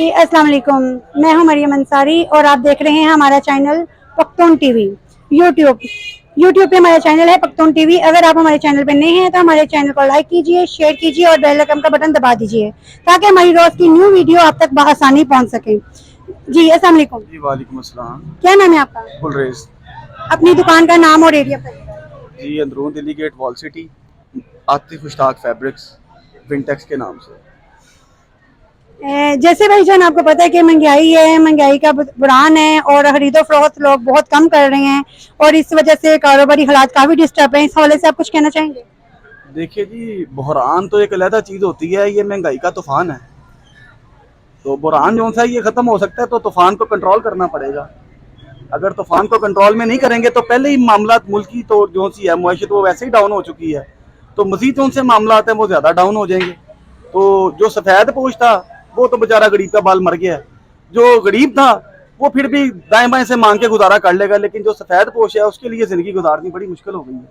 अस्सलाम वालेकुम, मैं हूं मरियम अंसारी और आप देख रहे हैं हमारा चैनल पख्तून टीवी यूट्यूब पे हमारा चैनल है पख्तून टीवी। अगर आप हमारे चैनल पे नए हैं तो हमारे चैनल को लाइक कीजिए, शेयर कीजिए और बेल आइकन का बटन दबा दीजिए ताकि हमारी रोज की न्यू वीडियो आप तक बआसानी पहुंच सके। जी अस्सलाम वालेकुम। जी वालेकुम अस्सलाम। क्या नाम है आपका? गुलरेज। अपनी दुकान का नाम और एरिया पर। जी अंदरून Delhi gate wall city, Atif Mushtaq fabrics Wintex के नाम से। जैसे भाई जान आपको पता है कि महंगाई है, महंगाई का बुरान है और खरीदो फरोख्त लोग बहुत कम कर रहे हैं और इस वजह से कारोबारी हालात काफी डिस्टर्ब हैं। इस हवाले से आप कुछ कहना चाहेंगे? देखिए जी, बहरान तो एक अलग चीज़ होती है, ये महंगाई का तूफान है। तो बहरान जो सा ये ख़त्म हो सकता है तो तूफान को कंट्रोल करना पड़ेगा। अगर तूफान को कंट्रोल में नहीं करेंगे तो पहले ही मामला मुल्क की तो जो सी है मुआशत वो वैसे ही डाउन हो चुकी है, तो मज़ीद जो से मामला हैं वो ज़्यादा डाउन हो जाएंगे। तो जो सफ़ेद पोश था वो तो बेचारा गरीब का बाल मर गया है। जो गरीब था वो फिर भी दाएं बाएं से मांग के गुजारा कर लेगा, लेकिन जो सफ़ेद पोश है उसके लिए ज़िंदगी गुजारनी बड़ी मुश्किल हो गई है।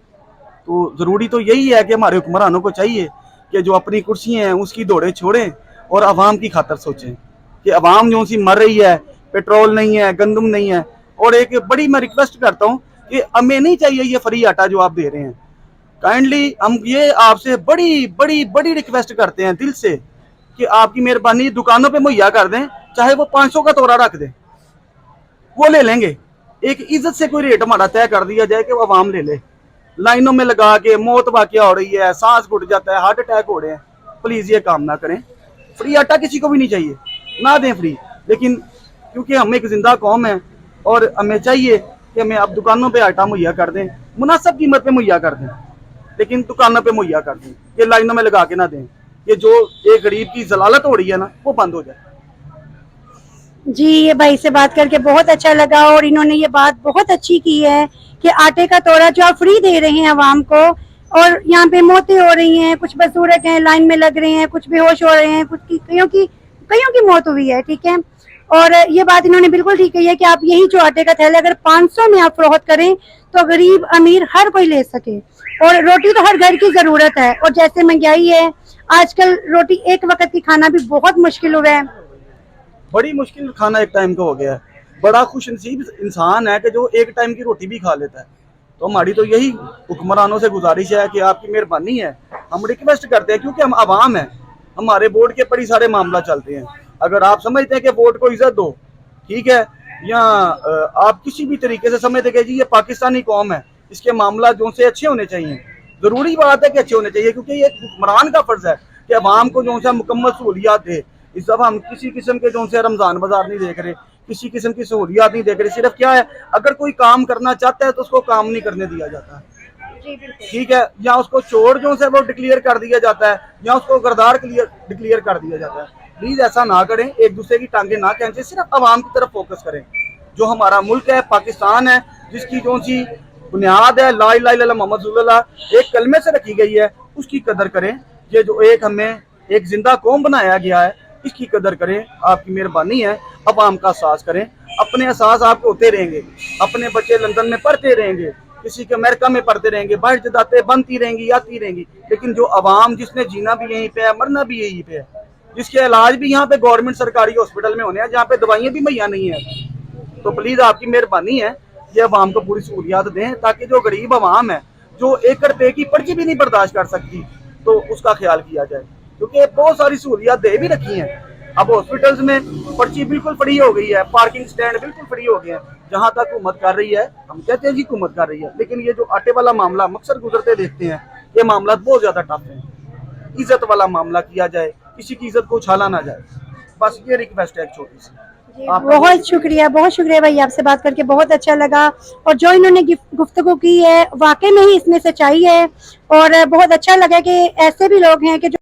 तो ज़रूरी तो यही है कि हमारे हुक्मरानों को चाहिए कि जो अपनी कुर्सियाँ हैं उसकी दौड़े छोड़ें और आवाम की खातर सोचें कि आवाम जो सी मर रही है, पेट्रोल नहीं है, गंदम नहीं है। और एक बड़ी मैं रिक्वेस्ट करता हूँ कि हमें नहीं चाहिए ये फ्री आटा जो आप दे रहे हैं। काइंडली हम ये आपसे बड़ी बड़ी बड़ी रिक्वेस्ट करते हैं दिल से कि आपकी मेहरबानी दुकानों पे मुहैया कर दें, चाहे वो 500 का तोड़ा रख दें, वो ले लेंगे। एक इज्जत से कोई रेट हमारा तय कर दिया जाए कि वो आवाम ले ले। लाइनों में लगा के मौत वाक़या हो रही है, सांस घुट जाता है, हार्ट अटैक हो रहे हैं। प्लीज़ ये काम ना करें। फ्री आटा किसी को भी नहीं चाहिए, ना दें फ्री, लेकिन क्योंकि हम एक जिंदा कौम है और हमें चाहिए कि हमें आप दुकानों पे आटा मुहैया कर दें, मुनासिब कीमत पे मुहैया कर दें, लेकिन दुकानों पे मुहैया कर दें, ये लाइनों में लगा के ना दें। ये जो एक गरीब की जलालत हो रही है ना, वो बंद हो जाए। जी ये भाई से बात करके बहुत अच्छा लगा और इन्होंने ये बात बहुत अच्छी की है कि आटे का तोड़ा जो आप फ्री दे रहे हैं आवाम को, और यहाँ पे मौतें हो रही हैं, कुछ बसूरत हैं, लाइन में लग रहे हैं, कुछ बेहोश हो रहे हैं, कुछ कईयों की मौत हुई है, ठीक है। और ये बात इन्होंने बिल्कुल ठीक कही है कि आप यही जो आटे का थैला अगर 500 में आप फरोख्त करें तो गरीब अमीर हर कोई ले सके, और रोटी तो हर घर की जरूरत है। और जैसे महंगाई है आजकल, रोटी एक वक्त की खाना भी बहुत मुश्किल हुआ है, बड़ी मुश्किल खाना एक टाइम का हो गया है। बड़ा खुश नसीब इंसान है कि जो एक टाइम की रोटी भी खा लेता है। तो हमारी तो यही हुक्मरानों से गुजारिश है कि आपकी मेहरबानी है, हम रिक्वेस्ट करते हैं क्योंकि हम आवाम हैं, हमारे बोर्ड के बड़ी सारे मामला चलते हैं। अगर आप समझते हैं कि वोट को इज्जत दो, ठीक है, या आप किसी भी तरीके से समझते कि जी ये पाकिस्तानी कौम है, इसके मामला जो से अच्छे होने चाहिए। जरूरी बात है कि अच्छे होने चाहिए क्योंकि ये हुक्मरान का फर्ज है कि अवाम को जो सा मुकम्मल सहूलियात दे। इस दफा हम किसी किस्म के जो से रमजान बाजार नहीं देख रहे, किसी किस्म की सहूलियात नहीं देख रहे। सिर्फ क्या है, अगर कोई काम करना चाहता है तो उसको काम नहीं करने दिया जाता है, ठीक है, या उसको चोर जो से वो डिक्लेयर कर दिया जाता है या उसको गरदार डिक्लेयर कर दिया जाता है। प्लीज ऐसा ना करें, एक दूसरे की टांगे ना खींचे, सिर्फ आवाम की तरफ फोकस करें। जो हमारा मुल्क है, पाकिस्तान है, जिसकी जो सी बुनियाद है ला इलाहा इल्लल्लाह मुहम्मद रसूलुल्लाह एक कलमे से रखी गई है, उसकी कदर करें। ये जो एक हमें एक जिंदा कौम बनाया गया है, इसकी कदर करें। आपकी मेहरबानी है, अवाम का एहसास करें। अपने एहसास आप होते रहेंगे, अपने बच्चे लंदन में पढ़ते रहेंगे, किसी के अमेरिका में पढ़ते रहेंगे, बाहर जदाते बनती रहेंगी, आती रहेंगी, लेकिन जो अवाम जिसने जीना भी यहीं पे है, मरना भी यहीं पे है, जिसके इलाज भी यहाँ पे गवर्नमेंट सरकारी हॉस्पिटल में होने हैं, जहाँ पे दवाइयाँ भी मुहैया नहीं है, तो प्लीज आपकी मेहरबानी है ये अवाम को पूरी सहूलियात दें ताकि जो गरीब अवाम है, जो 1 रुपए की पर्ची भी नहीं बर्दाश्त कर सकती, तो उसका ख्याल किया जाए। क्योंकि बहुत सारी सहूलियात दे भी रखी हैं। अब हॉस्पिटल्स में पर्ची बिल्कुल फ्री हो गई है, पार्किंग स्टैंड बिल्कुल फ्री हो गए हैं। जहां तक हुकूमत कर रही है, हम कहते हैं जी हुकूमत कर रही है, लेकिन ये जो आटे वाला मामला मकसद गुजरते देखते हैं, ये मामला बहुत ज्यादा टफ है। इज्जत वाला मामला किया जाए, किसी की इज्जत को उछाला ना जाए, बस ये रिक्वेस्ट है एक छोटी सी। बहुत शुक्रिया भाई, आपसे बात करके बहुत अच्छा लगा। और जो इन्होंने गुफ्तगू की है वाकई में ही इसमें सच्चाई है और बहुत अच्छा लगा कि ऐसे भी लोग हैं कि जो